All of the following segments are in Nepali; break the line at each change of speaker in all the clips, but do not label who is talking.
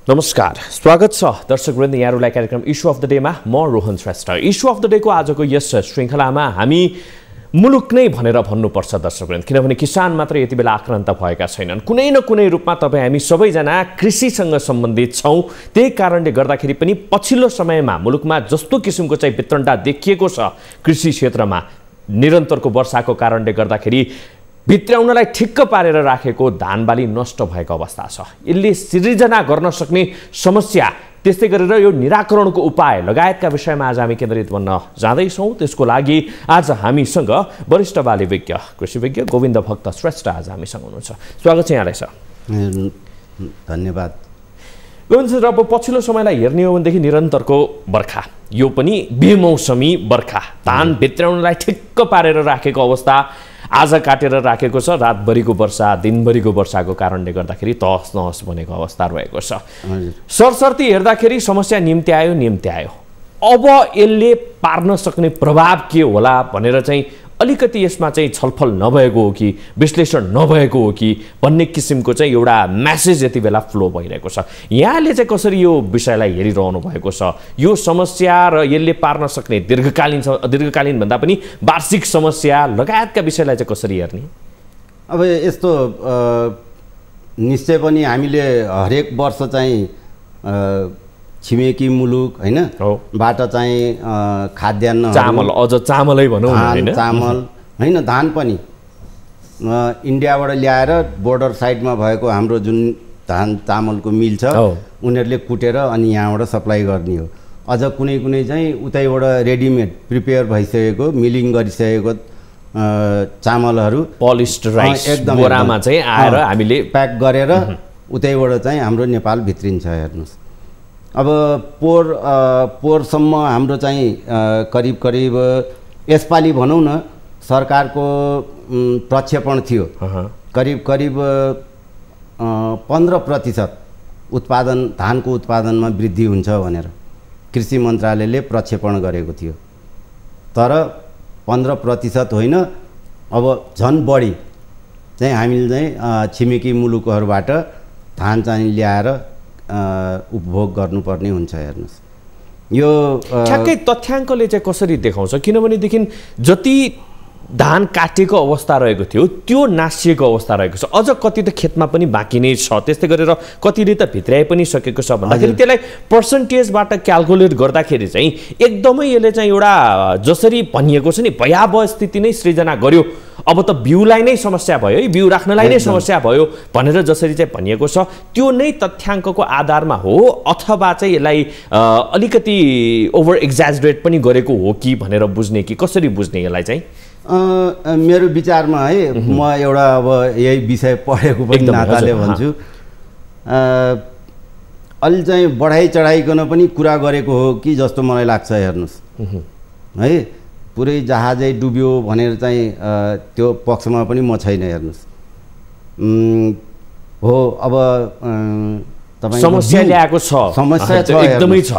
नमस्कार, स्वागत छ दर्शकवृन्द यहाँहरूलाई कार्यक्रम इस्यु अफ द डेमा। म Rohan Shrestha. Issue of the डेको आजको यस श्रृङ्खलामा हामी मुलुक नै भनेर भन्नुपर्छ दर्शकवृन्द, किनभने किसान मात्र यति बेला आक्रान्त भएका छैनन्। कुनै न कुनै रूपमा तपाईँ हामी सबैजना कृषिसँग सम्बन्धित छौँ। त्यही कारणले गर्दाखेरि पनि पछिल्लो समयमा मुलुकमा जस्तो किसिमको चाहिँ वितरणता देखिएको छ कृषि क्षेत्रमा, निरन्तरको वर्षाको कारणले गर्दाखेरि भित्राउनलाई ठिक्क पारेर राखेको धानबाली नष्ट भएको अवस्था छ। यसले सृजना गर्न सक्ने समस्या, त्यस्तै गरेर यो निराकरणको उपाय लगायतका विषयमा आज हामी केन्द्रित बन्न जाँदैछौँ। त्यसको लागि आज हामीसँग वरिष्ठ बाली विज्ञ कृषि विज्ञ गोविन्द भक्त श्रेष्ठ आज हामीसँग हुनुहुन्छ। स्वागत छ यहाँलाई सर।
धन्यवाद।
गोविन्द सर, अब पछिल्लो समयलाई हेर्ने हो भनेदेखि निरन्तरको बर्खा, यो पनि बेमौसमी बर्खा, धान भित्राउनलाई ठिक्क पारेर राखेको अवस्था आज काटेर राखेको छ। रातभरिको वर्षा, दिनभरिको वर्षाको कारणले गर्दाखेरि तहस नहस बनेको अवस्था रहेको छ। सरसर्ती हेर्दाखेरि समस्या निम्त्यायो। अब यसले पार्न सक्ने प्रभाव के होला भनेर चाहिँ अलिकति यसमा चाहिँ छलफल नभएको हो कि विश्लेषण नभएको हो कि भन्ने किसिमको चाहिँ एउटा म्यासेज यति बेला फ्लो भइरहेको छ। यहाँले चाहिँ कसरी यो विषयलाई हेरिरहनु भएको छ? यो समस्या र यसले पार्न सक्ने दीर्घकालीन भन्दा पनि वार्षिक समस्या लगायतका विषयलाई चाहिँ कसरी हेर्ने?
अब यस्तो निश्चय पनि हामीले हरेक वर्ष चाहिँ छिमेकी मुलुक हैन बाट चाहिँ खाद्यान्न,
चामल, अझ चामलै भनौँ हैन,
चामल हैन, धान पनि इन्डियाबाट ल्याएर बोर्डर साइडमा भएको हाम्रो जुन धान चामलको मिल छ उनीहरूले कुटेर अनि यहाँबाट सप्लाई गर्ने हो। अझ कुनै कुनै चाहिँ उतैबाट रेडिमेड प्रिपेयर भइसकेको, मिलिङ गरिसकेको चामलहरू
पलिस्ड राइस एकदम बोरामा चाहिँ आएर हामीले
प्याक गरेर उतैबाट चाहिँ हाम्रो नेपाल भित्रिन्छ। हेर्नुहोस्, अब पोहोरसम्म हाम्रो चाहिँ करिब यसपालि भनौँ न सरकारको प्रक्षेपण थियो करिब 15% उत्पादन, धानको उत्पादनमा वृद्धि हुन्छ भनेर कृषि मन्त्रालयले प्रक्षेपण गरेको थियो। तर 15% होइन, अब झन् बढी चाहिँ हामीले चाहिँ छिमेकी मुलुकहरूबाट धान चाहिँ ल्याएर उपभोग गर्नुपर्ने हुन्छ। हेर्नुहोस्, यो
ठ्याक्कै तथ्याङ्कले चाहिँ कसरी देखाउँछ? किनभनेदेखि जति धान काटेको अवस्था रहेको थियो त्यो नासिएको अवस्था रहेको छ, अझ कति त खेतमा पनि बाँकी नै छ, त्यस्तै गरेर कतिले त भित्राइ पनि सकेको छ भन्दाखेरि त्यसलाई पर्सेन्टेजबाट क्यालकुलेट गर्दाखेरि चाहिँ एकदमै यसले चाहिँ एउटा जसरी भनिएको छ नि भयावह स्थिति नै सृजना गर्यो। अब त बिउलाई नै समस्या भयो है, बिउ राख्नलाई नै समस्या भयो भनेर जसरी चाहिँ भनिएको छ त्यो नै तथ्याङ्कको आधारमा हो अथवा चाहिँ यसलाई अलिकति ओभर एक्जाजरेट पनि गरेको हो कि भनेर बुझ्ने कि कसरी बुझ्ने यसलाई चाहिँ?
मेरो विचारमा है, म एउटा अब यही विषय पढेको पनि नाताले भन्छु, अलि चाहिँ बढाइ चढाइकन पनि कुरा गरेको हो कि जस्तो मलाई लाग्छ। हेर्नुहोस् है, पुरै जहाजै डुब्यो भनेर चाहिँ त्यो पक्षमा पनि म छैन। हेर्नुहोस्, हो अब तपाईँ
समस्या ल्याएको छ,
समस्या छ, एकदमै छ।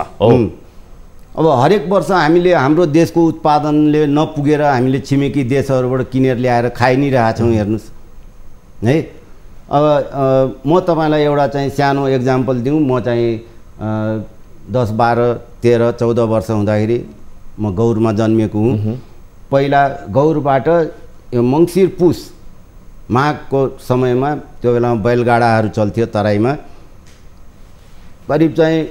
अब हरेक वर्ष हामीले हाम्रो देशको उत्पादनले नपुगेर हामीले छिमेकी देशहरूबाट किनेर ल्याएर खाइ नै रहेछौँ। हेर्नुहोस् है, अब म तपाईँलाई एउटा चाहिँ सानो एक्जाम्पल दिउँ। म चाहिँ 10, 12, 13, 14 वर्ष हुँदाखेरि म गौरमा जन्मेको हुँ। पहिला गौरबाट यो मङ्सिर पुस माघको समयमा त्यो बेलामा बैलगाडाहरू चल्थ्यो तराईमा, करिब चाहिँ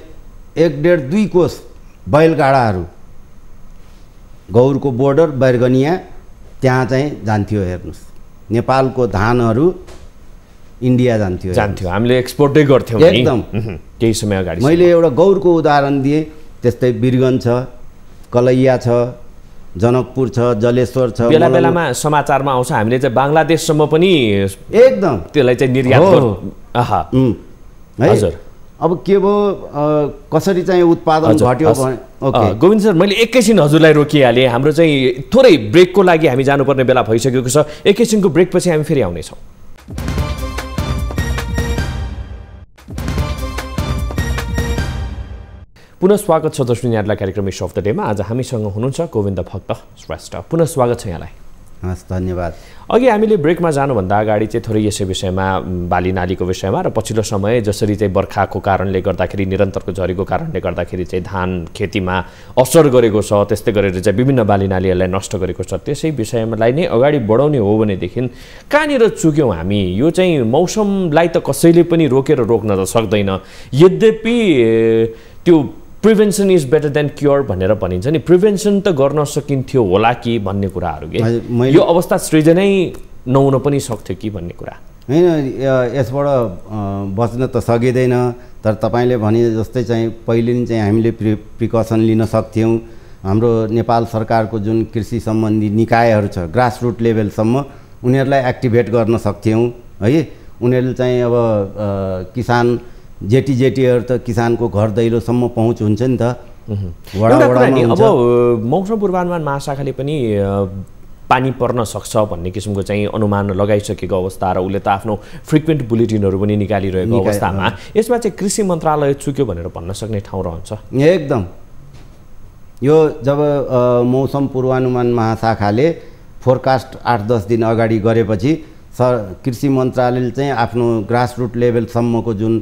1.5-2 कोस बैलगाडाहरू गौरको बोर्डर बैरगनिया त्यहाँ चाहिँ जान्थ्यो। हेर्नुहोस्, नेपालको धानहरू इन्डिया जान्थ्यो,
हामीले एक्सपोर्टै गर्थ्यौँ
एकदम
केही समय अगाडि।
मैले एउटा गौरको उदाहरण दिएँ, त्यस्तै बिरगन छ, कलैया छ, जनकपुर छ, जलेश्वर छ।
बेला बेलामा समाचारमा आउँछ हामीले चाहिँ बङ्गलादेशसम्म पनि
एकदम
त्यसलाई चाहिँ निर्यात
हजुर। अब के भयो, कसरी चाहिँ उत्पादन घट्यो भने
गोविन्द सर, मैले एकैछिन हजुरलाई रोकिहालेँ। हाम्रो चाहिँ थोरै ब्रेकको लागि हामी जानुपर्ने बेला भइसकेको छ। एकैछिनको ब्रेकपछि हामी फेरि आउनेछौँ। पुनः स्वागत छ दर्शक यहाँलाई कार्यक्रम इस्यु अफ द डेमा। आज हामीसँग हुनुहुन्छ गोविन्द भक्त श्रेष्ठ। पुनः स्वागत छ यहाँलाई।
हस्, धन्यवाद।
अघि हामीले ब्रेकमा जानुभन्दा अगाडि चाहिँ थोरै यसै विषयमा बाली नालीको विषयमा र पछिल्लो समय जसरी चाहिँ बर्खाको कारणले गर्दाखेरि निरन्तरको झरीको कारणले गर्दाखेरि चाहिँ धान खेतीमा असर गरेको छ, त्यस्तै गरेर चाहिँ विभिन्न बाली नालीहरूलाई नष्ट गरेको छ, त्यसै विषयलाई नै अगाडि बढाउने हो भनेदेखि कहाँनिर चुक्यौँ हामी? यो चाहिँ मौसमलाई त कसैले पनि रोकेर रोक्न त सक्दैन, यद्यपि त्यो prevention is better than cure भनेर भनिन्छ नि, प्रिभेन्सन त गर्न सकिन्थ्यो होला कि भन्ने कुराहरू के यो अवस्था सृजनै नहुन पनि सक्थ्यो कि भन्ने कुरा
होइन। यसबाट बच्न त सकिँदैन, तर तपाईँले भने जस्तै चाहिँ पहिले नै चाहिँ हामीले प्रिकसन लिन सक्थ्यौँ। हाम्रो नेपाल सरकारको जुन कृषि सम्बन्धी निकायहरू छ ग्रासरुट लेभलसम्म उनीहरूलाई एक्टिभेट गर्न सक्थ्यौँ है। उनीहरूले चाहिँ अब किसान जेटीहरू त किसानको घर दैलोसम्म पहुँच हुन्छ नि त,
अब मौसम पूर्वानुमान महाशाखाले पनि पानी पर्न सक्छ भन्ने किसिमको चाहिँ अनुमान लगाइसकेको अवस्था र उसले त आफ्नो फ्रिक्वेन्ट बुलेटिनहरू पनि निकालिरहेको अवस्थामा यसमा चाहिँ कृषि मन्त्रालय चुक्यो भनेर भन्न सक्ने ठाउँ रहन्छ
एकदम। यो जब मौसम पूर्वानुमान महाशाखाले फोरकास्ट 8-10 दिन अगाडि गरेपछि कृषि मन्त्रालयले चाहिँ आफ्नो ग्रासरुट लेभलसम्मको जुन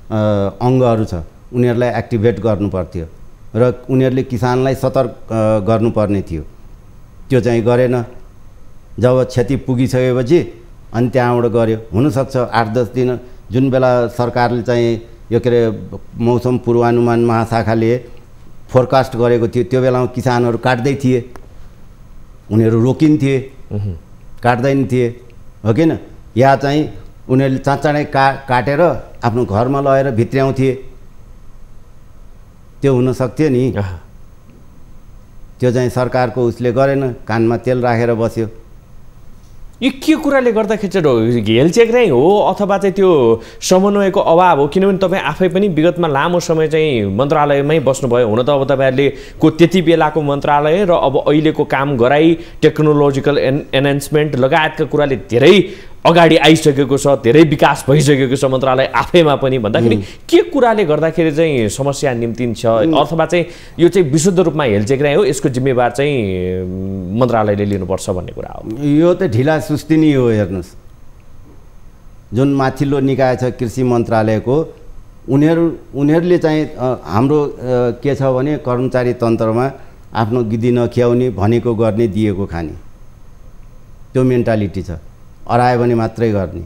अङ्गहरू छ उनीहरूलाई एक्टिभेट गर्नुपर्थ्यो र उनीहरूले किसानलाई सतर्क गर्नुपर्ने थियो। त्यो चाहिँ गरेन। जब क्षति पुगिसकेपछि अनि त्यहाँबाट गर्यो। हुनसक्छ 8-10 दिन जुन बेला सरकारले चाहिँ यो के अरे मौसम पूर्वानुमान महाशाखाले फोरकास्ट गरेको थियो त्यो बेलामा किसानहरू काट्दै थिए, उनीहरू रोकिन्थे, काट्दैन थिए, हो कि न? या चाहिँ उनीहरूले चाँचाँडै काटेर आफ्नो घरमा लगेर भित्र्याउँथे, त्यो हुन सक्थ्यो नि। त्यो चाहिँ सरकारको उसले गरेन, कानमा तेल राखेर बस्यो।
यो के कुराले गर्दाखेरि चाहिँ हेलचेक नै हो अथवा चाहिँ त्यो समन्वयको अभाव हो? किनभने तपाईँ आफै पनि विगतमा लामो समय चाहिँ मन्त्रालयमै बस्नुभयो। हुन त अब तपाईँहरूले त्यति बेलाको मन्त्रालय र अब अहिलेको काम गराई टेक्नोलोजिकल एनहान्समेन्ट लगायतका कुराले धेरै अगाडि आइसकेको छ, धेरै विकास भइसकेको छ मन्त्रालय आफैमा पनि। भन्दाखेरि के कुराले गर्दाखेरि चाहिँ समस्या निम्तिन्छ अथवा चाहिँ यो चाहिँ विशुद्ध रूपमा हेलचेक नै हो, यसको जिम्मेवार चाहिँ मन्त्रालयले लिनुपर्छ भन्ने कुरा हो?
यो त ढिला सुस्ती नै हो। हेर्नुहोस्, जुन माथिल्लो निकाय छ कृषि मन्त्रालयको उनीहरूले चाहिँ हाम्रो के छ भने कर्मचारी तन्त्रमा आफ्नो गिद्दी नखियाउने, भनेको गर्ने, दिएको खाने, त्यो मेन्टालिटी छ। अरायो भने मात्रै गर्ने।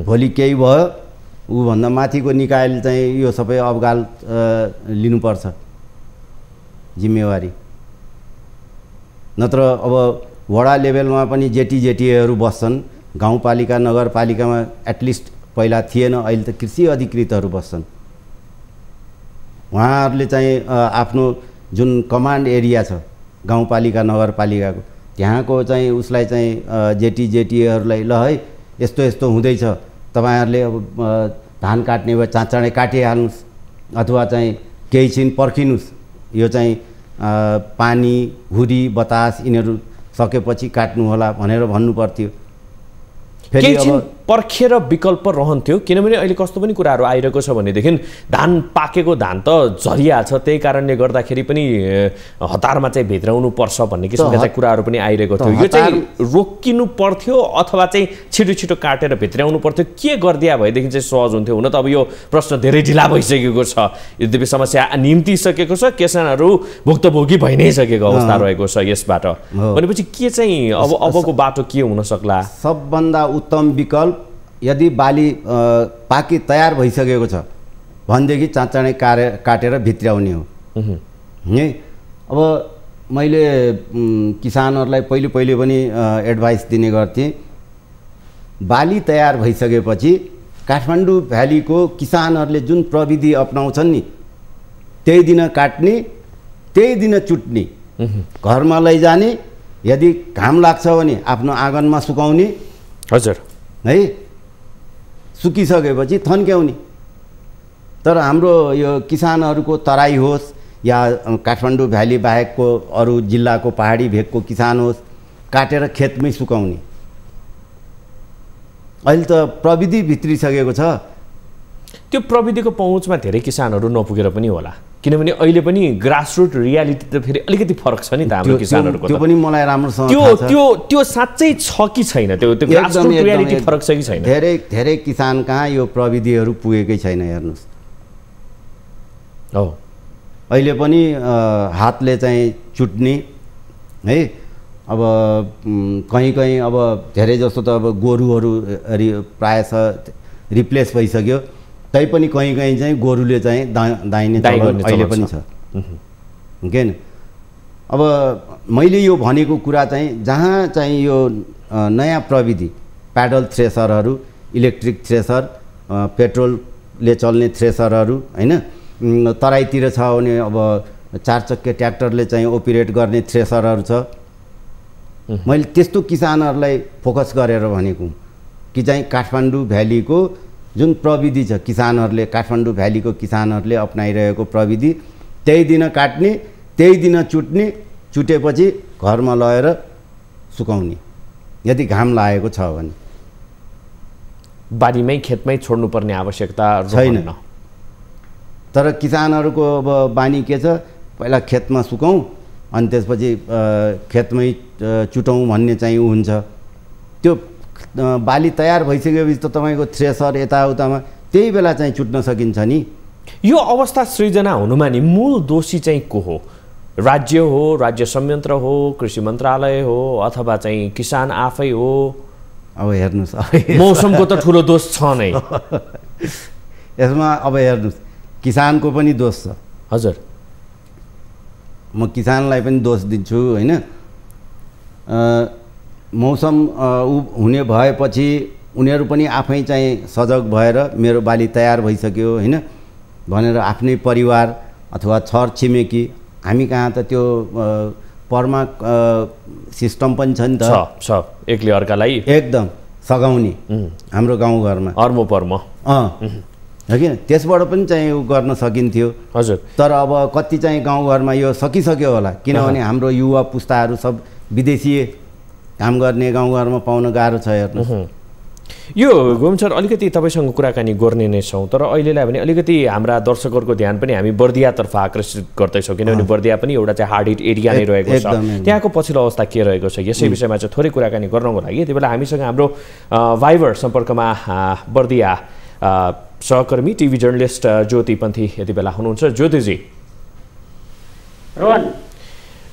भोलि केही भयो ऊभन्दा माथिको निकायले चाहिँ यो सबै अवगाल लिनुपर्छ जिम्मेवारी। नत्र अब वडा लेभलमा पनि जेटीहरू बस्छन्, गाउँपालिका नगरपालिकामा एटलिस्ट पहिला थिएन, अहिले त कृषि अधिकृतहरू बस्छन्। उहाँहरूले चाहिँ आफ्नो जुन कमान्ड एरिया छ गाउँपालिका नगरपालिकाको त्यहाँको चाहिँ उसलाई चाहिँ जेटीहरूलाई ल है यस्तो यस्तो हुँदैछ, तपाईँहरूले अब धान काट्ने भए चाँचाँडै काटिहाल्नुहोस् अथवा चाहिँ केही छिन पर्खिनुहोस्, यो चाहिँ पानी हुरी बतास यिनीहरू सकेपछि काट्नु होला भनेर भन्नुपर्थ्यो।
केही छिन पर्खेर विकल्प रहन्थ्यो। किनभने अहिले कस्तो पनि कुराहरू आइरहेको छ भनेदेखि धान पाकेको धान त झरिहाल्छ, त्यही कारणले गर्दाखेरि पनि हतारमा चाहिँ भित्राउनु पर्छ भन्ने किसिमका चाहिँ कुराहरू पनि आइरहेको थियो। यो चाहिँ रोकिनु पर्थ्यो अथवा चाहिँ छिटो छिटो काटेर भित्राउनु पर्थ्यो? के गरिदिया भएदेखि चाहिँ सहज हुन्थ्यो? हुन त अब यो प्रश्न धेरै ढिला भइसकेको छ, यद्यपि समस्या निम्तिसकेको छ, किसानहरू भुक्तभोगी भइ नै सकेको अवस्था रहेको छ यसबाट। भनेपछि के चाहिँ अबको बाटो के हुन सक्ला?
सबभन्दा उत्तम विकल्प यदि बाली पाकी तयार भइसकेको छ भनेदेखि चाँचाँडै काटेर भित्र्याउने हो है। अब मैले किसानहरूलाई पहिले पनि एडभाइस दिने गर्थेँ, बाली तयार भइसकेपछि काठमाडौँ भ्यालीको किसानहरूले जुन प्रविधि अपनाउँछन् नि त्यही दिन काट्ने, त्यही दिन चुट्ने, घरमा लैजाने, यदि घाम लाग्छ भने आफ्नो आँगनमा सुकाउने।
हजुर
है, सुकिसकेपछि थन्क्याउने। तर हाम्रो यो किसानहरूको तराई होस् या काठमाडौँ भ्याली बाहेकको अरू जिल्लाको पहाडी भेगको किसान होस्, काटेर खेतमै सुकाउने। अहिले त प्रविधि भित्रिसकेको छ।
त्यो प्रविधिको पहुँचमा धेरै किसानहरू नपुगेर पनि होला। किनभने अहिले पनि ग्रासरुट रियालिटी त फेरि अलिकति फरक छ नि त हाम्रो किसानहरूको।
त्यो पनि मलाई राम्रोसँग
त्यो साँच्चै छ कि छैन, त्यो ग्रासरुट रियालिटी फरक छ कि छैन?
धेरै किसान कहाँ यो प्रविधिहरू पुगेकै छैन हेर्नुहोस्।
हो
अहिले पनि हातले चाहिँ चुट्ने है, अब कहीँ अब धेरै जस्तो त अब गोरुहरू प्रायः रिप्लेस भइसक्यो, तैपनि कहीँ चाहिँ गोरुले चाहिँ दाइने चलन अहिले पनि छ के न। अब मैले यो भनेको कुरा चाहिँ जहाँ चाहिँ यो नयाँ प्रविधि प्याडल थ्रेसरहरू, इलेक्ट्रिक थ्रेसर, पेट्रोलले चल्ने थ्रेसरहरू होइन, तराईतिर छ भने अब 4 चक्के ट्र्याक्टरले चाहिँ ओपरेट गर्ने थ्रेसरहरू छ। मैले त्यस्तो किसानहरूलाई फोकस गरेर भनेको कि चाहिँ काठमाडौँ भ्यालीको जुन प्रविधि छ, किसानहरूले काठमाडौँ भ्यालीको किसानहरूले अपनाइरहेको प्रविधि, त्यही दिन काट्ने, त्यही दिन चुट्ने, चुटेपछि घरमा लगेर सुकाउने यदि घाम लागेको छ भने।
बारीमै खेतमै छोड्नुपर्ने आवश्यकता
छैन। तर किसानहरूको अब बानी के छ, पहिला खेतमा सुकाउँ अनि त्यसपछि खेतमै चुटौँ भन्ने चाहिँ हुन्छ। त्यो बाली तयार भइसकेपछि त तपाईँको थ्रेसर यताउतामा त्यही बेला चाहिँ चुट्न सकिन्छ नि।
यो अवस्था सृजना हुनुमा नि मूल दोषी चाहिँ को हो? राज्य हो, राज्य संयन्त्र हो, कृषि मन्त्रालय हो, अथवा चाहिँ किसान आफै हो?
अब हेर्नुहोस्,
मौसमको त ठुलो दोष छ नै
यसमा। अब हेर्नुहोस्, किसानको पनि दोष छ।
हजुर,
म किसानलाई पनि दोष दिन्छु होइन। मौसम हुने भएपछि उनीहरू पनि आफै चाहिँ सजग भएर मेरो बाली तयार भइसक्यो होइन भनेर आफ्नै परिवार अथवा छर छिमेकी, हामी कहाँ त त्यो परमा सिस्टम पनि छ नि त,
छ एकले अर्कालाई एकदम
सघाउने हाम्रो गाउँघरमा
अर्मो पर्म
हो कि, त्यसबाट पनि चाहिँ उ गर्न सकिन्थ्यो।
हजुर,
तर अब कति चाहिँ गाउँघरमा यो सकिसक्यो होला, किनभने हाम्रो युवा पुस्ताहरू सब विदेशी काम गर्ने गाउँघरमा पाउन गाह्रो छ। हेर्नु
यो गोविन्द सर, अलिकति तपाईँसँग कुराकानी गर्ने नै छौँ, तर अहिलेलाई भने अलिकति हाम्रा दर्शकहरूको ध्यान पनि हामी बर्दियातर्फ आकर्षित गर्दैछौँ, किनभने बर्दिया पनि एउटा चाहिँ हार्ड हिट एरिया नै रहेको छ। त्यहाँको पछिल्लो अवस्था के रहेको छ, यसै विषयमा चाहिँ थोरै कुराकानी गर्नको लागि यति बेला हामीसँग हाम्रो भाइबर सम्पर्कमा बर्दिया सहकर्मी टिभी जर्नलिस्ट ज्योति पन्थी यति बेला हुनुहुन्छ।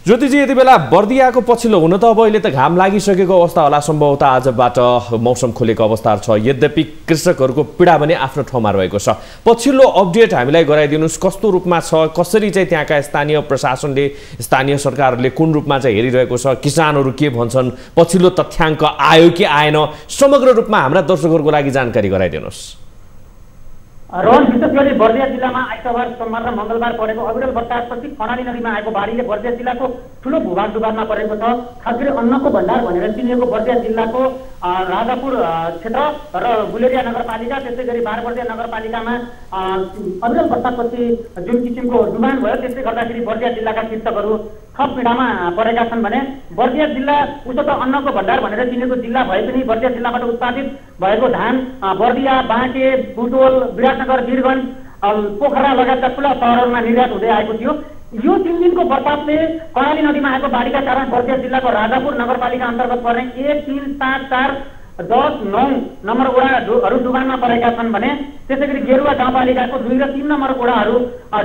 ज्योतिजी यति बेला बर्दियाको पछिल्लो, हुन त अब अहिले त घाम लागिसकेको अवस्था होला, सम्भवतः आजबाट मौसम खुलेको अवस्थाहरू छ, यद्यपि कृषकहरूको पीडा भने आफ्नो ठाउँमा रहेको छ। पछिल्लो अपडेट हामीलाई गराइदिनुहोस्, कस्तो रूपमा छ, कसरी चाहिँ त्यहाँका स्थानीय प्रशासनले, स्थानीय सरकारहरूले कुन रूपमा चाहिँ हेरिरहेको छ, किसानहरू के भन्छन्, पछिल्लो तथ्याङ्क आयो कि आएन, समग्र रूपमा हाम्रा दर्शकहरूको लागि जानकारी गराइदिनुहोस्।
रोहन, विशेष गरी बर्दिया जिल्लामा आइतबार, सोमबार र मङ्गलबार परेको अविरल वर्षापछि कर्णाली नदीमा आएको बाढीले बर्दिया जिल्लाको ठुलो भूभाग डुबानमा परेको छ। खास गरी अन्नको भण्डार भनेर चिनिएको बर्दिया जिल्लाको राजापुर क्षेत्र र गुलेरिया नगरपालिका, त्यसै गरी बारबर्दिया नगरपालिकामा अविरल वर्षापछि जुन किसिमको डुबान भयो, त्यसले गर्दाखेरि बर्दिया जिल्लाका कृषकहरू थप पीडामा परेका छन् भने बर्दिया जिल्ला उसो त अन्नको भण्डार भनेर चिनेको जिल्ला भए पनि बर्दिया जिल्लाबाट उत्पादित भएको धान बर्दिया, बाँके, बुटोल, विराटनगर, वीरगञ्ज, पोखरा लगायतका ठुला सहरहरूमा निर्यात हुँदै आएको थियो। यो 3 दिनको बर्सातले कर्णाली नदीमा आएको बाढीका कारण बर्दिया जिल्लाको राजापुर नगरपालिका अन्तर्गत पर्ने 1, 3, 7, 4, 10, 9 नम्बर वडाहरू डुबानमा परेका छन् भने त्यसै गरी गेरुवा गाउँपालिकाको 2 र 3 नम्बर वडाहरू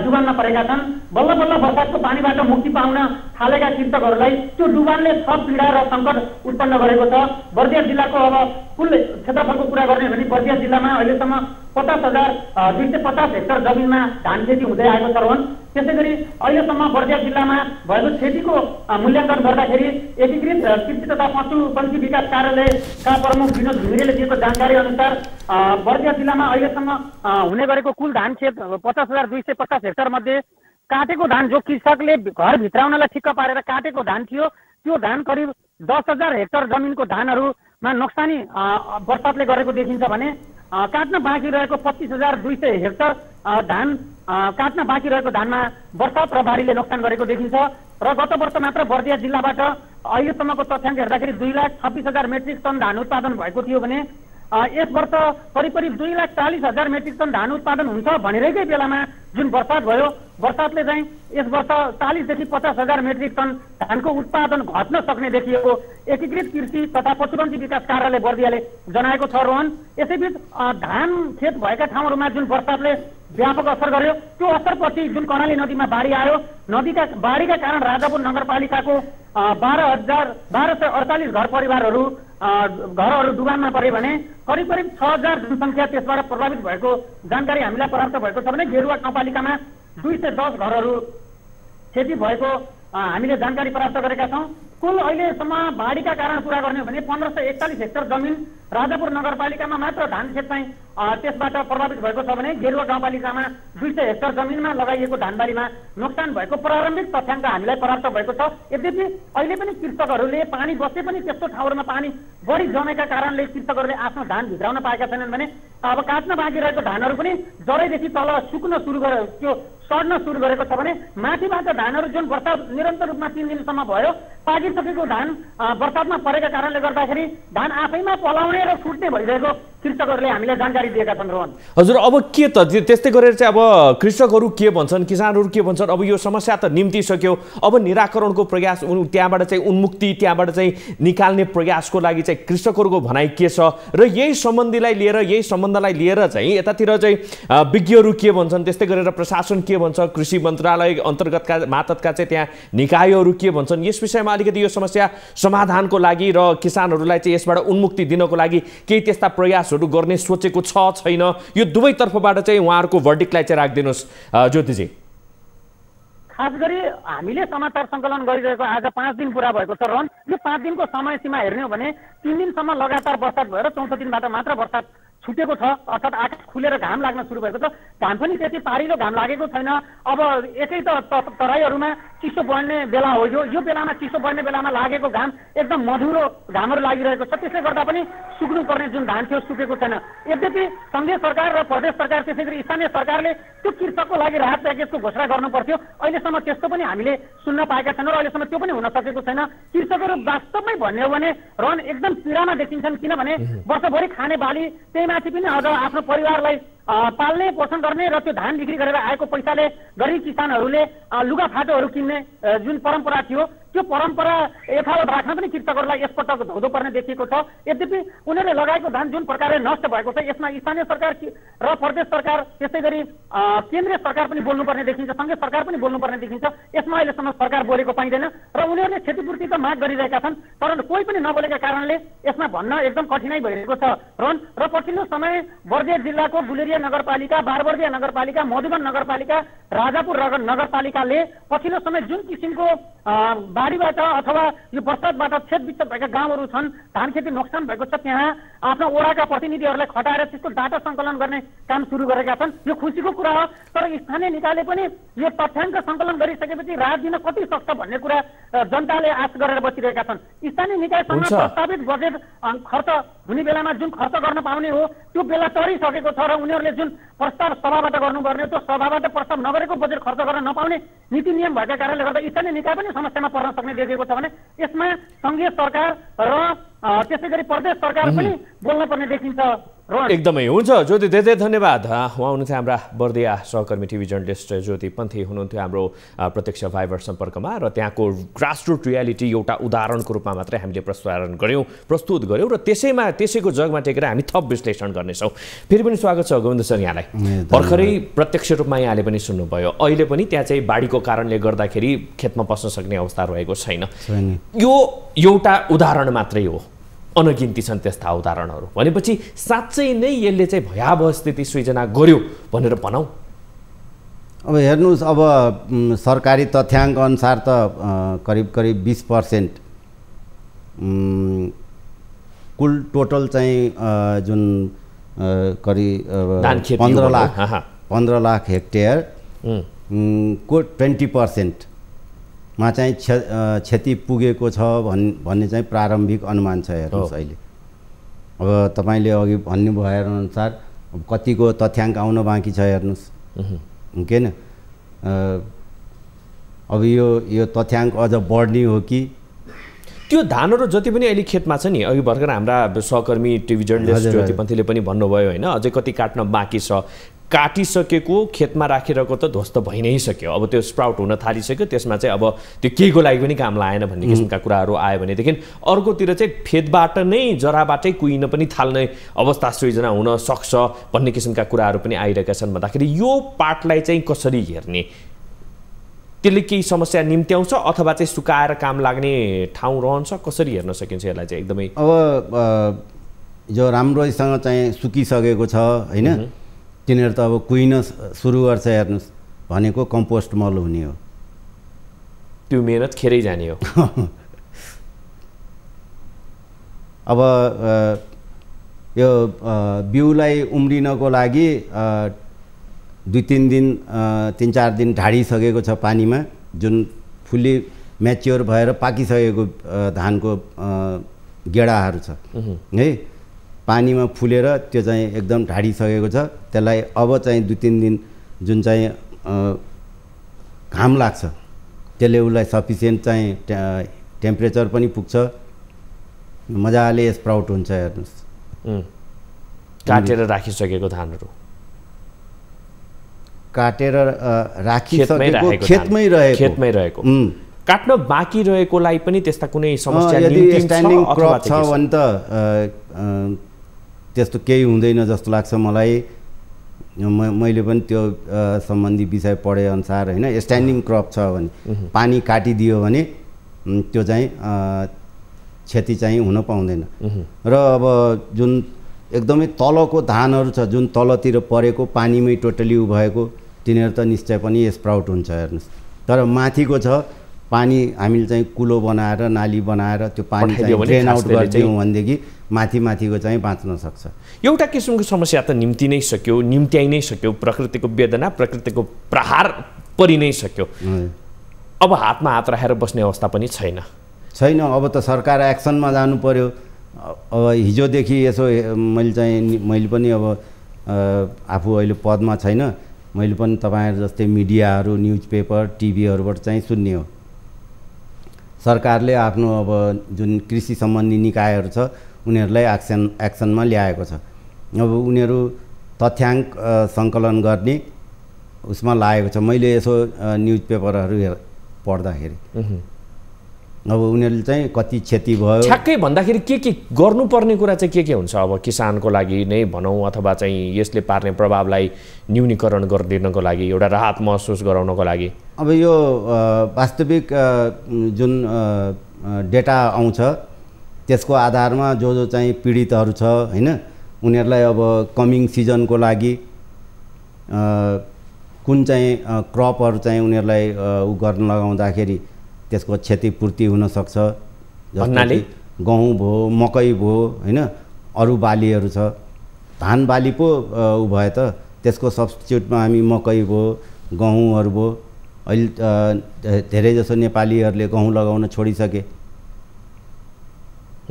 डुबानमा परेका छन्। बल्ल बल्ल बर्सातको पानीबाट मुक्ति पाउन थालेका कृषकहरूलाई त्यो डुबानले थप पीडा र सङ्कट उत्पन्न गरेको छ। बर्दिया जिल्लाको अब कुल क्षेत्रफलको कुरा गर्ने भने बर्दिया जिल्लामा अहिलेसम्म 50,250 हेक्टर जमिनमा धान खेती हुँदै आएको छ। रोहन, त्यसै गरी अहिलेसम्म बर्दिया जिल्लामा भएको क्षतिको मूल्याङ्कन गर्दाखेरि एकीकृत कृषि तथा पशुपन्छी विकास कार्यालयका प्रमुख विनोद घिमिरेले दिएको जानकारी अनुसार बर्दिया जिल्लामा अहिलेसम्म हुने गरेको कुल धान खेत 50,250 हेक्टर मध्ये काटेको धान जो कृषकले घर भित्राउनलाई ठिक्क पारेर काटेको धान थियो, त्यो धान करिब 10,000 हेक्टर जमिनको धानहरूमा नोक्सानी बर्सातले गरेको देखिन्छ भने काट्न बाँकी रहेको 25,200 हेक्टर धान काट्न बाँकी रहेको धानमा बर्सात र बाढीले नोक्सान गरेको देखिन्छ। र गत वर्ष मात्र बर्दिया जिल्लाबाट अहिलेसम्मको तथ्याङ्क हेर्दाखेरि 2,26,000 मेट्रिक टन धान उत्पादन भएको थियो भने यस वर्ष करिब 2,40,000 मेट्रिक टन धान उत्पादन हुन्छ भनिरहेकै बेलामा जुन बर्सात भयो, वर्षातले चाहिँ यस वर्ष 40 देखि 50,000 मेट्रिक टन धानको उत्पादन घट्न सक्ने देखिएको एकीकृत कृषि तथा पशुपन्छी विकास कार्यालय बर्दियाले जनाएको छ। रोहन, यसैबीच धान खेत भएका ठाउँहरूमा जुन वर्षातले व्यापक असर गर्यो, त्यो असरपछि जुन कर्णाली नदीमा बाढी आयो, नदीका बाढीका कारण राजापुर नगरपालिकाको 12,1248 घर परिवारहरू डुबानमा परे भने करिब 6,000 जनसङ्ख्या त्यसबाट प्रभावित भएको जानकारी हामीलाई प्राप्त भएको छ भने गेरुवा गाउँपालिकामा 210 घरहरू क्षति भएको हामीले जानकारी प्राप्त गरेका छौँ। कुल अहिलेसम्म बाढीका कारण कुरा गर्ने हो भने 1541 हेक्टर जमिन राजापुर नगरपालिकामा मात्र धान खेत चाहिँ त्यसबाट प्रभावित भएको छ भने गेरुवा गाउँपालिकामा 200 हेक्टर जमिनमा लगाइएको धानबारीमा नोक्सान भएको प्रारम्भिक तथ्याङ्क हामीलाई प्राप्त भएको छ। यद्यपि अहिले पनि कृषकहरूले पानी बसे पनि त्यस्तो ठाउँहरूमा पानी बढी जमेका कारणले कृषकहरूले आफ्नो धान भित्राउन पाएका छैनन् भने अब काट्न बाँकी रहेको धानहरू पनि जरैदेखि तल सुक्न सुरु गर्यो, त्यो सड्न सुरु गरेको छ भने माथिबाट धानहरू जुन वर्षा निरन्तर रूपमा 3 दिनसम्म भयो पाकिसकेको धान बर्सातमा परेका कारणले गर्दाखेरि धान आफैमा पलाउने र फुट्ने भइरहेको कृषकहरूले हामीलाई जानकारी दिएका छन्। रोहन
हजुर, अब के त त्यस्तै गरेर चाहिँ अब कृषकहरू के भन्छन्, किसानहरू के भन्छन्, अब यो समस्या त निम्तिसक्यो, अब निराकरणको प्रयास त्यहाँबाट चाहिँ उन्मुक्ति त्यहाँबाट चाहिँ निकाल्ने प्रयासको लागि चाहिँ कृषकहरूको भनाइ के छ र यही सम्बन्धलाई लिएर चाहिँ यतातिर चाहिँ विज्ञहरू के भन्छन्, त्यस्तै गरेर प्रशासन के भन्छ, कृषि मन्त्रालय अन्तर्गतका मातहतका चाहिँ त्यहाँ निकायहरू के भन्छन्, यस विषयमा अलिकति यो समस्या समाधानको लागि र किसानहरूलाई चाहिँ यसबाट उन्मुक्ति दिनको लागि केही त्यस्ता प्रयासहरू गर्ने सोचेको छ छैन, यो दुवै तर्फबाट चाहिँ उहाँहरूको भर्डिक्टलाई चाहिँ राखिदिनुहोस् ज्योतिजी।
खास गरी हामीले समाचार सङ्कलन गरिरहेको आज 5 दिन पुरा भएको छ। रन यो 5 दिनको समय सीमा हेर्ने हो भने 3 दिनसम्म लगातार वर्षा भएर 4औं दिनबाट मात्र वर्षा छुटेको छ, अर्थात् आकाश खुलेर घाम लाग्न सुरु भएको छ। घाम पनि त्यति पारिलो घाम लागेको छैन। अब एकै त तराईहरूमा चिसो बढ्ने बेला हो, यो बेलामा चिसो बढ्ने बेलामा लागेको घाम एकदम मधुरो घामहरू लागिरहेको छ, त्यसले गर्दा पनि सुक्नुपर्ने जुन धान थियो सुकेको छैन। यद्यपि सङ्घीय सरकार र प्रदेश सरकार त्यसै गरी स्थानीय सरकारले त्यो कृषकको लागि राहत प्याकेजको घोषणा गर्नु पर्थ्यो, अहिलेसम्म त्यस्तो पनि हामीले सुन्न पाएका छैनौँ र अहिलेसम्म त्यो पनि हुन सकेको छैन। कृषकहरू वास्तवमै भन्ने हो भने रन एकदम पीडामा देखिन्छन्, किनभने वर्षभरि खाने बाली त्यही माथि पनि अझ आफ्नो परिवारलाई पाल्ने पोषण गर्ने र त्यो धान बिक्री गरेर आएको पैसाले गरिब किसानहरूले लुगाफाटोहरू किन्ने जुन परम्परा थियो त्यो परम्परा यथावत राख्न पनि कृषकहरूलाई यसपटक धौधो पर्ने देखिएको छ। यद्यपि उनीहरूले लगाएको धान जुन प्रकारले नष्ट भएको छ यसमा स्थानीय सरकार र प्रदेश सरकार त्यसै गरी केन्द्रीय सरकार पनि बोल्नुपर्ने देखिन्छ, सङ्घीय सरकार पनि बोल्नुपर्ने देखिन्छ। यसमा अहिलेसम्म सरकार बोलेको पाइँदैन र उनीहरूले क्षतिपूर्ति त माग गरिरहेका छन्, तर कोही पनि नबोलेका कारणले यसमा भन्न एकदम कठिनाइ भइरहेको छ। र पछिल्लो समय बर्दिया जिल्लाको गुलेरिया नगरपालिका, बारबर्दिया नगरपालिका, मधुबन नगरपालिका, राजापुर नगरपालिकाले पछिल्लो समय जुन किसिमको बाढीबाट अथवा यो बर्सातबाट छेदविच्छेद भएका गाउँहरू छन्, धान खेती नोक्सान भएको छ, त्यहाँ आफ्नो ओडाका प्रतिनिधिहरूलाई खटाएर त्यसको डाटा सङ्कलन गर्ने काम सुरु गरेका छन्। यो खुसीको कुरा हो, तर स्थानीय निकायले पनि यो तथ्याङ्क सङ्कलन गरिसकेपछि राहत दिन कति सक्छ भन्ने कुरा जनताले आश गरेर बसिरहेका छन्। स्थानीय निकायसँग प्रस्तावित बजेट खर्च हुने बेलामा जुन खर्च गर्न पाउने हो त्यो बेला टरिसकेको छ र उनीहरूले जुन प्रस्ताव सभाबाट गर्नुपर्ने त्यो सभाबाट प्रस्ताव नगरेको बजेट खर्च गर्न नपाउने नीति नियम भएका कारणले गर्दा स्थानीय निकाय पनि समस्यामा पर्न सक्ने देखिएको छ भने यसमा सङ्घीय सरकार र त्यसै गरी प्रदेश सरकार पनि बोल्न पर्ने देखिन्छ।
एकदमै हुन्छ ज्योति, धेरै धन्यवाद। उहाँ हुनुहुन्थ्यो हाम्रा बर्दिया सहकर्मी टिभी जर्नलिस्ट ज्योति पन्थी हुनुहुन्थ्यो हाम्रो प्रत्यक्ष भाइबर सम्पर्कमा र त्यहाँको ग्रासरुट रियालिटी एउटा उदाहरणको रूपमा मात्रै हामीले प्रस्तुत गऱ्यौँ र त्यसैको जगमा टेकेर हामी थप विश्लेषण गर्नेछौँ। फेरि पनि स्वागत छ गोविन्द सर यहाँलाई। भर्खरै प्रत्यक्ष रूपमा यहाँले पनि सुन्नुभयो, अहिले पनि त्यहाँ चाहिँ बाढीको कारणले गर्दाखेरि खेतमा पस्न सक्ने अवस्था रहेको छैन। यो एउटा उदाहरण मात्रै हो, अनगिन्ती छन् त्यस्ता उदाहरणहरू। भनेपछि साँच्चै नै यसले चाहिँ भयावह स्थिति सृजना गर्यो भनेर भनौँ।
अब हेर्नुहोस्, अब सरकारी तथ्याङ्क अनुसार त करिब 20% कुल टोटल चाहिँ जुन करिब 15 लाख हेक्टेयर को 20% मा चाहिँ क्षति पुगेको छ भन्ने चाहिँ प्रारम्भिक अनुमान छ। हेर्नुहोस् अहिले अब तपाईँले अघि भन्नुभए अनुसार कतिको तथ्याङ्क आउन बाँकी छ हेर्नुहोस्, होइन? अब यो तथ्याङ्क अझ बढ्ने हो कि
त्यो धानहरू जति पनि अहिले खेतमा छ नि, अघि भर्खर हाम्रा सहकर्मी टिभी जर्नलिस्ट ज्योति पन्थीले पनि भन्नुभयो होइन, अझै कति काट्न बाँकी छ। काटिसकेको खेतमा राखिरहेको त ध्वस्त भइ नै सक्यो। अब त्यो स्प्राउट हुन थालिसक्यो, त्यसमा चाहिँ अब त्यो केहीको लागि पनि काम लागेन भन्ने किसिमका कुराहरू आयो भनेदेखि अर्कोतिर चाहिँ फेदबाट नै जराबाटै कुहिन पनि थाल्ने अवस्था सृजना हुन सक्छ भन्ने किसिमका कुराहरू पनि आइरहेका छन्। भन्दाखेरि यो पार्टलाई चाहिँ कसरी हेर्ने, त्यसले केही समस्या निम्त्याउँछ अथवा चाहिँ सुकाएर काम लाग्ने ठाउँ रहन्छ, कसरी हेर्न सकिन्छ यसलाई चाहिँ एकदमै?
अब जो राम्रोसँग चाहिँ सुकिसकेको छ होइन, तिनीहरू त अब कुहिन सुरु गर्छ हेर्नुहोस्, भनेको कम्पोस्ट मल हुने हो।
त्यो मेहनत खेरै जाने हो।
अब यो बिउलाई उम्रिनको लागि 2-3 दिन 3-4 दिन ढाडिसकेको छ पानीमा, जुन फुल्ली म्याच्योर भएर पाकिसकेको धानको गेडाहरू छ है, पानीमा फुलेर त्यो चाहिँ एकदम ढाडिसकेको छ। त्यसलाई अब चाहिँ 2-3 दिन जुन चाहिँ घाम लाग्छ त्यसले उसलाई सफिसियन्ट चाहिँ टेम्परेचर पनि पुग्छ, मजाले स्प्राउट हुन्छ हेर्नुहोस्।
काटेर राखिसकेको धानहरू
काटेर राखिसकेको खेतमै रहेको
काट्न बाँकी रहेकोलाई पनि त्यस्ता कुनै समस्या
यदि स्ट्यान्डिङ क्रप छ भने त त्यस्तो केही हुँदैन जस्तो लाग्छ मलाई। मैले पनि त्यो सम्बन्धी विषय पढे अनुसार होइन, स्ट्यान्डिङ क्रप छ भने पानी काटिदियो भने त्यो चाहिँ क्षति चाहिँ हुन पाउँदैन। र अब जुन एकदमै तलको धानहरू छ, जुन तलतिर परेको पानीमै टोटली भएको, तिनीहरू त निश्चय पनि स्प्राउट हुन्छ हेर्नुहोस्। तर माथिको छ पानी हामीले चाहिँ कुलो बनाएर नाली बनाएर त्यो पानी चाहिँ ड्रेन आउट गरिदियौँ भनेदेखि माथिको चाहिँ बाँच्न सक्छ।
एउटा किसिमको समस्या त निम्ति नै सक्यो, निम्त्याइ नै सक्यो, प्रकृतिको वेदना, प्रकृतिको प्रहार परि नै सक्यो। अब हातमा हात राखेर बस्ने अवस्था पनि छैन।
अब त सरकार एक्सनमा जानु पर्यो। अब हिजोदेखि यसो मैले पनि अब आफू अहिले पदमा छैन, मैले पनि तपाईँहरू जस्तै मिडियाहरू, न्युज पेपर, टिभीहरूबाट चाहिँ सुन्ने हो। सरकारले आफ्नो अब जुन कृषि सम्बन्धी निकायहरू छ उनीहरूलाई एक्सनमा ल्याएको छ। अब उनीहरू तथ्याङ्क सङ्कलन गर्ने उसमा लागेको छ। मैले यसो न्युज पेपरहरू पढ्दाखेरि अब उनीहरूले चाहिँ कति क्षति भयो
ठ्याक्कै भन्दाखेरि के गर्नुपर्ने कुरा चाहिँ के हुन्छ अब किसानको लागि नै भनौँ, अथवा चाहिँ यसले पार्ने प्रभावलाई न्यूनीकरण गरिदिनको लागि, एउटा राहत महसुस गराउनको लागि?
अब यो वास्तविक जुन डेटा आउँछ त्यसको आधारमा जो चाहिँ पीडितहरू छ होइन, उनीहरूलाई अब कमिङ सिजनको लागि कुन चाहिँ क्रपहरू चाहिँ उनीहरूलाई उ गर्न लगाउँदाखेरि त्यसको क्षतिपूर्ति हुन सक्छ।
भन्नाले
गहुँ भयो, मकै भयो होइन, अरू बालीहरू छ, धान बाली पो उ भयो त त्यसको सब्स्टिट्युटमा हामी मकै भयो, गहुँहरू भयो। अहिले धेरैजसो नेपालीहरूले गहुँ लगाउन छोडिसके।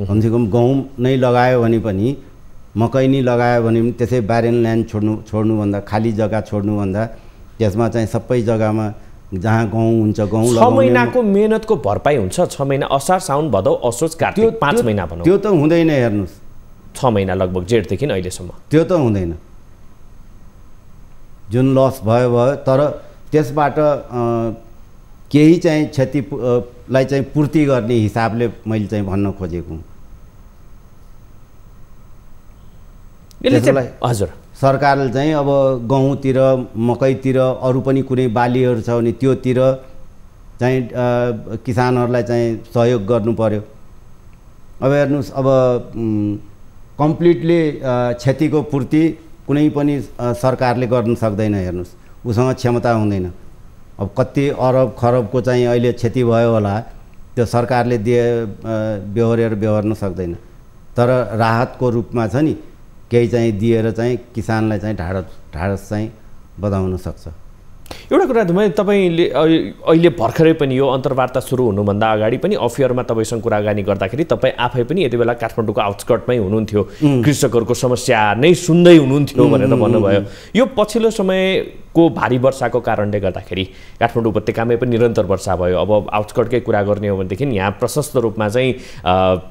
कमसेकम गहुँ नै लगायो भने पनि, मकै नै लगायो भने पनि त्यसै ब्यारेन ल्यान्ड छोड्नुभन्दा, खाली जग्गा छोड्नुभन्दा त्यसमा चाहिँ सबै जग्गामा जहाँ गहुँ हुन्छ गहुँ
6 महिनाको मेहनतको भरपाई हुन्छ। 6 महिना असार साउन भदौ असोज कार्तिक 5 महिना भनौँ,
त्यो त हुँदैन हेर्नुहोस्।
6 महिना लगभग जेठदेखि अहिलेसम्म
त्यो त हुँदैन। जुन लस भयो तर त्यसबाट केही चाहिँ क्षतिलाई चाहिँ पूर्ति गर्ने हिसाबले मैले चाहिँ भन्न खोजेको हुँ।
हजुर,
सरकारले चाहिँ अब गहुँतिर, मकैतिर, अरू पनि कुनै बालीहरू छ भने त्योतिर चाहिँ किसानहरूलाई चाहिँ सहयोग गर्नु पर्यो। अब हेर्नुहोस्, अब कम्प्लिटली क्षतिको पूर्ति कुनै पनि सरकारले गर्न सक्दैन हेर्नुहोस्, उसँग क्षमता हुँदैन। अब कति अरब खरबको चाहिँ अहिले क्षति भयो होला, त्यो सरकारले बेहोर्न सक्दैन। तर राहतको रूपमा छ नि, केही चाहिँ दिएर चाहिँ किसानलाई चाहिँ ढाडस चाहिँ बढाउन सक्छ।
एउटा कुरा तपाईँले अहिले भर्खरै पनि यो अन्तर्वार्ता सुरु हुनुभन्दा अगाडि पनि अफियरमा तपाईँसँग कुराकानी गर्दाखेरि तपाईँ आफै पनि यति बेला काठमाडौँको आउटस्कर्टमै हुनुहुन्थ्यो, कृषकहरूको समस्या नै सुन्दै हुनुहुन्थ्यो भनेर भन्नुभयो। यो पछिल्लो समय को भारी वर्षाको कारणले गर्दाखेरि काठमाडौँ उपत्यकामै पनि निरन्तर वर्षा भयो। अब आउटस्कटकै कुरा गर्ने हो भनेदेखि यहाँ प्रशस्त रूपमा चाहिँ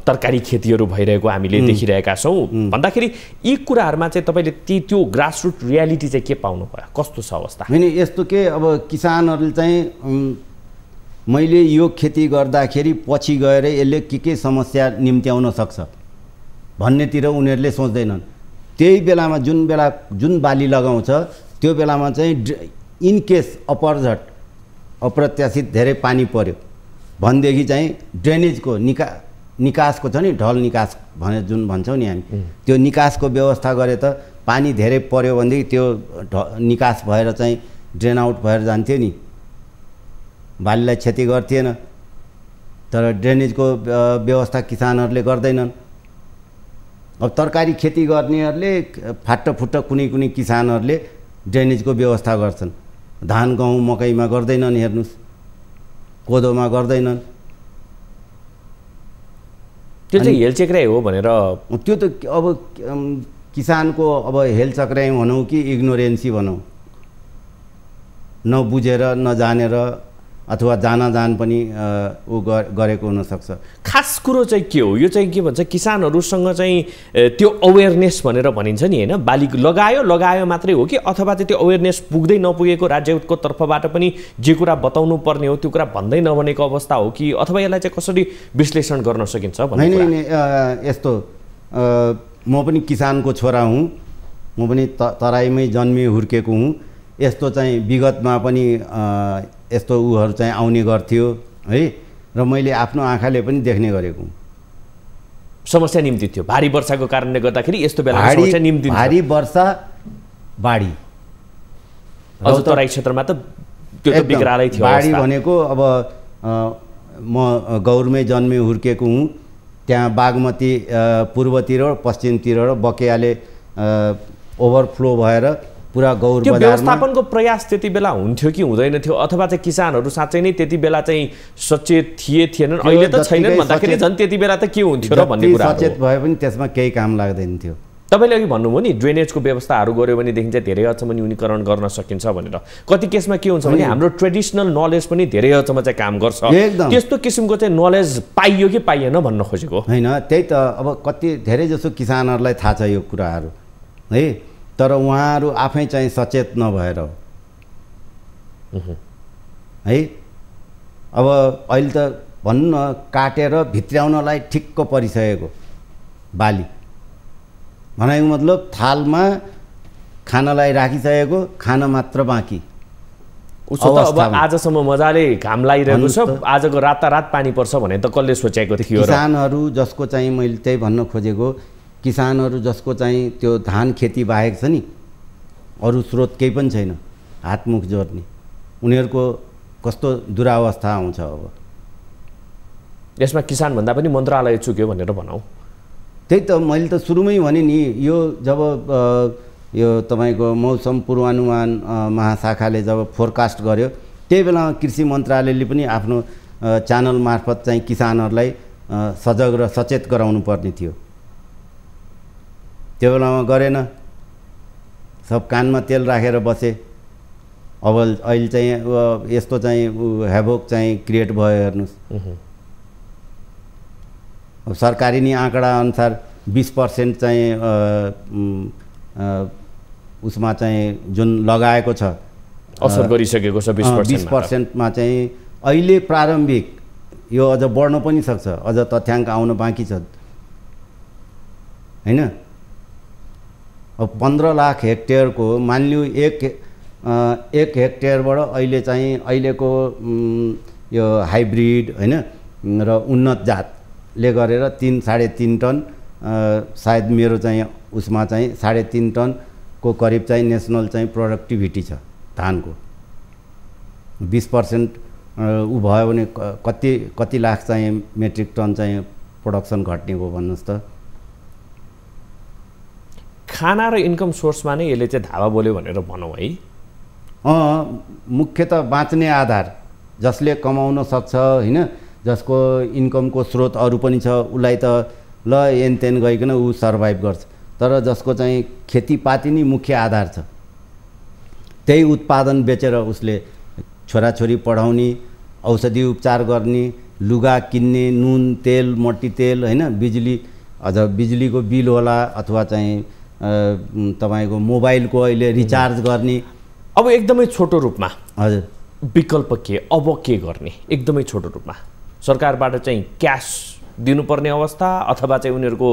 तरकारी खेतीहरू भइरहेको हामीले देखिरहेका छौँ भन्दाखेरि यी कुराहरूमा चाहिँ तपाईँले त्यो ग्रासरुट रियालिटी चाहिँ के पाउनुभयो, कस्तो छ अवस्था?
होइन यस्तो के अब किसानहरूले चाहिँ मैले यो खेती गर्दाखेरि पछि गएर यसले के समस्या निम्त्याउन सक्छ भन्नेतिर उनीहरूले सोच्दैनन्। त्यही बेलामा जुन बाली लगाउँछ त्यो बेलामा चाहिँ इन केस अप्रत्याशित धेरै पानी पर्यो भनेदेखि चाहिँ ड्रेनेजको निकासको छ नि, ढल निकास भने जुन भन्छौँ नि हामी, त्यो निकासको व्यवस्था गरे त पानी धेरै पर्यो भनेदेखि त्यो निकास भएर चाहिँ ड्रेन आउट भएर जान्थ्यो नि, बालीलाई क्षति गर्थेन। तर ड्रेनेजको व्यवस्था किसानहरूले गर्दैनन्। अब तरकारी खेती गर्नेहरूले फाटफुट्ट कुनै किसानहरूले ड्रेनेजको व्यवस्था गर्छन्। धान गहुँ मकैमा गर्दैनन्, हेर्नुहोस् कोदोमा गर्दैनन्।
त्यो चाहिँ हेलचेक्राइ हो भनेर,
त्यो त अब किसानको अब हेलचक्राइ भनौँ कि इग्नोरेन्सी भनौँ, नबुझेर नजानेर अथवा जान पनि ऊ गरेको हुनसक्छ।
खास कुरो चाहिँ के हो, यो चाहिँ के भन्छ किसानहरूसँग चाहिँ त्यो अवेरनेस भनेर भनिन्छ नि होइन, बाली लगायो मात्रै हो कि अथवा चाहिँ त्यो अवेरनेस पुग्दै नपुगेको राज्यको तर्फबाट पनि जे कुरा बताउनु पर्ने हो त्यो कुरा भन्दै नभनेको अवस्था हो कि अथवा यसलाई चाहिँ कसरी विश्लेषण गर्न सकिन्छ?
होइन यस्तो, म पनि किसानको छोरा हुँ, म पनि तराईमै जन्मिए हुर्केको हुँ। यस्तो चाहिँ विगतमा पनि यस्तो उहरू चाहिँ आउने गर्थ्यो है, र मैले आफ्नो आँखाले पनि देख्ने गरेको हुँ।
समस्या निम्ति थियो भारी वर्षाको कारणले गर्दाखेरि, यस्तो बेला समस्या निम्ति
भारी वर्षा बाढी,
अझ तराई क्षेत्रमा त त्यो त बिग्रालै थियो।
बाढी भनेको अब म गौरमै जन्मे हुर्केको हुँ, त्यहाँ बागमती पूर्वतिर पश्चिमतिर बकेयाले ओभरफ्लो भएर पुरा गौर
त्यो
बजारमा
व्यवस्थापनको प्रयास त्यति बेला हुन्थ्यो कि हुँदैन थियो, अथवा चाहिँ किसानहरू साँच्चै नै त्यति बेला चाहिँ सचेत थिएनन्? अहिले त छैनन् भन्दाखेरि झन् त्यति बेला त के हुन्थ्यो र भन्ने कुरा
सचेत भए पनि त्यसमा केही काम लाग्दैन थियो।
तपाईँले अघि भन्नुभयो नि ड्रेनेजको व्यवस्थाहरू गऱ्यो भनेदेखि चाहिँ धेरै हदसम्म न्यूनीकरण गर्न सकिन्छ भनेर। कति केसमा के हुन्छ भने हाम्रो ट्रेडिसनल नलेज पनि धेरै हदसम्म चाहिँ काम गर्छ। त्यस्तो किसिमको चाहिँ नलेज पाइयो कि पाइएन भन्न खोजेको
होइन। त्यही त अब कति धेरै जसो किसानहरूलाई थाहा छ यो कुराहरू है, तर उहाँहरू आफै चाहिँ सचेत नभएर है। अब अहिले त भन्नु न, काटेर भित्र्याउनलाई ठिक्क परिसकेको बाली, भनेको मतलब थालमा खानलाई राखिसकेको, खान मात्र बाँकी।
उसो त अब आजसम्म मजाले घाम लागिरहेको छ, आजको रातारात पानी पर्छ भने त कसले सोचेको थियो?
किसानहरू जसको चाहिँ मैले त्यही भन्न खोजेको, किसानहरू जसको चाहिँ त्यो धान खेती बाहेक छ नि, अरू स्रोत केही पनि छैन हातमुख जोड्ने, उनीहरूको कस्तो दुरावस्था आउँछ। अब
यसमा किसानभन्दा पनि मन्त्रालय चुक्यो भनेर भनौँ।
त्यही त मैले त सुरुमै भने नि, यो जब यो तपाईँको मौसम पूर्वानुमान महाशाखाले जब फोरकास्ट गर्यो त्यही बेलामा कृषि मन्त्रालयले पनि आफ्नो च्यानल मार्फत चाहिँ किसानहरूलाई सजग र सचेत गराउनु पर्ने थियो। त्यो बेलामा गरेन, सब कानमा तेल राखेर बसे। अब अहिले चाहिँ यस्तो चाहिँ हेभोक चाहिँ क्रिएट भयो, हेर्नुहोस्। अब सरकारी नि आँकडा अनुसार 20% चाहिँ उसमा चाहिँ जुन लगाएको छ,
असर गरिसकेको छ
20%मा चाहिँ अहिले प्रारम्भिक, यो अझ बढ्न पनि सक्छ, अझ तथ्याङ्क आउन बाँकी छ होइन। अब 15 लाख हेक्टेयरको मानिलिउँ एक हेक्टेयरबाट अहिले चाहिँ अहिलेको यो हाइब्रिड होइन र उन्नत जातले गरेर 3-3.5 टन, सायद मेरो चाहिँ उसमा चाहिँ 3.5 टनको करिब चाहिँ नेसनल चाहिँ प्रोडक्टिभिटी छ धानको। 20% ऊ भयो भने कति लाख चाहिँ मेट्रिक टन चाहिँ प्रोडक्सन घट्ने हो भन्नुहोस् त।
खाना र इन्कम सोर्समा नै यसले चाहिँ धावा बोल्यो भनेर भनौँ है।
मुख्यतः बाँच्ने आधार जसले कमाउन सक्छ होइन, जसको इन्कमको स्रोत अरू पनि छ, उसलाई त ल एनतेन गइकन ऊ सर्भाइभ गर्छ। तर जसको चाहिँ खेतीपाती नै मुख्य आधार छ, त्यही उत्पादन बेचेर उसले छोराछोरी पढाउने, औषधि उपचार गर्ने, लुगा किन्ने, नुन तेल मट्टीतेल होइन, बिजुली, अझ बिजुलीको बिल होला अथवा चाहिँ तपाईँको मोबाइलको अहिले रिचार्ज गर्ने।
अब एकदमै छोटो रूपमा
हजुर
विकल्प के, अब के गर्ने एकदमै छोटो रूपमा? सरकारबाट चाहिँ क्यास दिनुपर्ने अवस्था अथवा चाहिँ उनीहरूको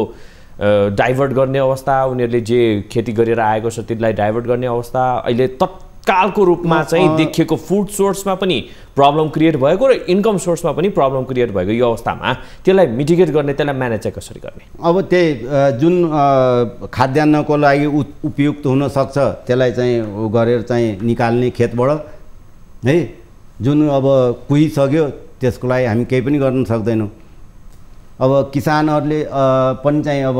डाइभर्ट गर्ने अवस्था, उनीहरूले जे खेती गरेर आएको छ त्यसलाई डाइभर्ट गर्ने अवस्था, अहिले तत्कालको रूपमा चाहिँ देखिएको फुड सोर्समा पनि प्रब्लम क्रिएट भएको र इन्कम सोर्समा पनि प्रब्लम क्रिएट भएको यो अवस्थामा त्यसलाई मिटिगेट गर्ने, त्यसलाई म्यानेज चाहिँ कसरी गर्ने?
अब त्यही जुन खाद्यान्नको लागि उपयुक्त हुनसक्छ त्यसलाई चाहिँ गरेर चाहिँ निकाल्ने खेतबाट है, जुन अब कुहिसक्यो त्यसको लागि हामी केही पनि गर्न सक्दैनौँ। अब किसानहरूले पनि चाहिँ अब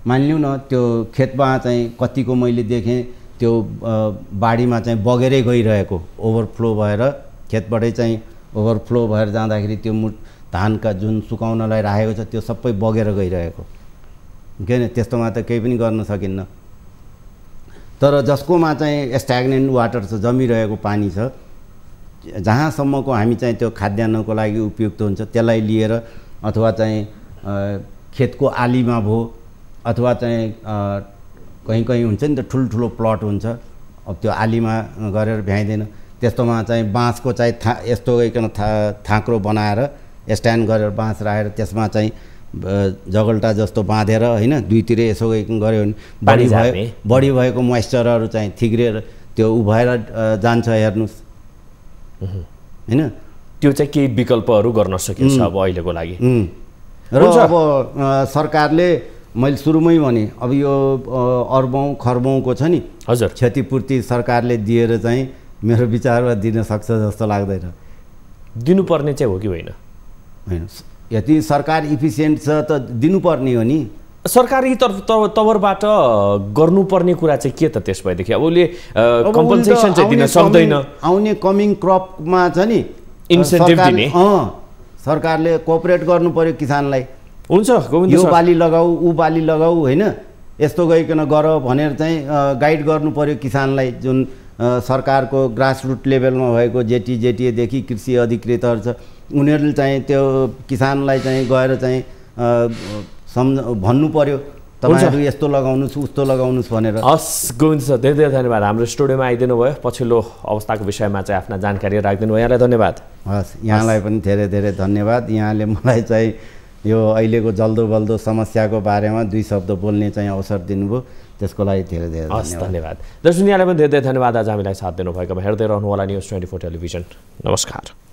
मानिलिउँ न त्यो खेतमा चाहिँ कतिको मैले देखेँ त्यो बाढीमा चाहिँ बगेरै गइरहेको, ओभरफ्लो भएर खेतबाटै चाहिँ ओभरफ्लो भएर जाँदाखेरि त्यो धानका जुन सुकाउनलाई राखेको छ त्यो सबै बगेर गइरहेको, किन त्यस्तोमा त केही पनि गर्न सकिन्न। तर जसकोमा चाहिँ स्ट्याग्नेन्ट वाटर छ, जमिरहेको पानी छ, जहाँसम्मको हामी चाहिँ त्यो खाद्यान्नको लागि उपयुक्त हुन्छ त्यसलाई लिएर अथवा चाहिँ खेतको आलीमा भयो अथवा चाहिँ कहीँ कहीँ हुन्छ नि त ठुल्ठुलो प्लट हुन्छ, अब त्यो आलीमा गरेर भ्याइँदैन, त्यस्तोमा चाहिँ बाँसको चाहिँ यस्तो गरिकन थाक्रो बनाएर स्ट्यान्ड गरेर बाँस राखेर त्यसमा चाहिँ जगल्टा जस्तो बाँधेर होइन दुईतिर यसो गरिकन गऱ्यो भने बढी भएको मोइस्चरहरू चाहिँ थिग्रेर त्यो उभएर जान्छ। हेर्नुहोस् होइन,
त्यो चाहिँ केही विकल्पहरू गर्न सकिन्छ अब अहिलेको लागि।
र अब सरकारले मैले सुरुमै भने अब यो अर्बौँ खर्बौँको छ नि
हजुर
क्षतिपूर्ति सरकारले दिएर चाहिँ मेरो विचारमा दिन सक्छ जस्तो लाग्दैन।
दिनुपर्ने चाहिँ हो कि होइन?
होइन, यति सरकार इफिसियन्ट छ त दिनुपर्ने हो नि।
सरकारी तवरबाट गर्नुपर्ने कुरा चाहिँ के त त्यस भएदेखि? अब उसले कम्पनसेसन चाहिँ दिन सक्दैन,
आउने कमिङ क्रपमा छ नि
इन्सेन्टिभ दिने,
सरकारले कोअपरेट गर्नु पर्यो किसानलाई।
हुन्छ गोविन्द
यो बाली लगाऊ ऊ बाली लगाऊ होइन, यस्तो गरिकन गर भनेर चाहिँ गाइड गर्नु पर्यो किसानलाई। जुन सरकारको ग्रासरुट लेभलमा भएको जेटिएदेखि कृषि अधिकृतहरू छ उनीहरूले चाहिँ त्यो किसानलाई चाहिँ गएर चाहिँ भन्नु पर्यो तपाईँहरू यस्तो लगाउनुहोस् उस्तो लगाउनुहोस् भनेर।
हस् गोविन्द सर, धेरै धेरै धन्यवाद हाम्रो स्टुडियोमा आइदिनु भयो, पछिल्लो अवस्थाको विषयमा चाहिँ आफ्ना जानकारी राखिदिनु भयो, यहाँलाई धन्यवाद।
हस्, यहाँलाई पनि धेरै धेरै धन्यवाद। यहाँले मलाई चाहिँ यो अहिलेको जल्दो बल्दो समस्याको बारेमा 2 शब्द बोल्ने चाहिँ अवसर दिनुभयो, त्यसको लागि धेरै धेरै
धन्यवाद। दर्शक यहाँलाई पनि धेरै धेरै धन्यवाद आज हामीलाई साथ दिनुभएकोमा। हेर्दै रहनु होला न्युज 24 टेलिभिजन। नमस्कार।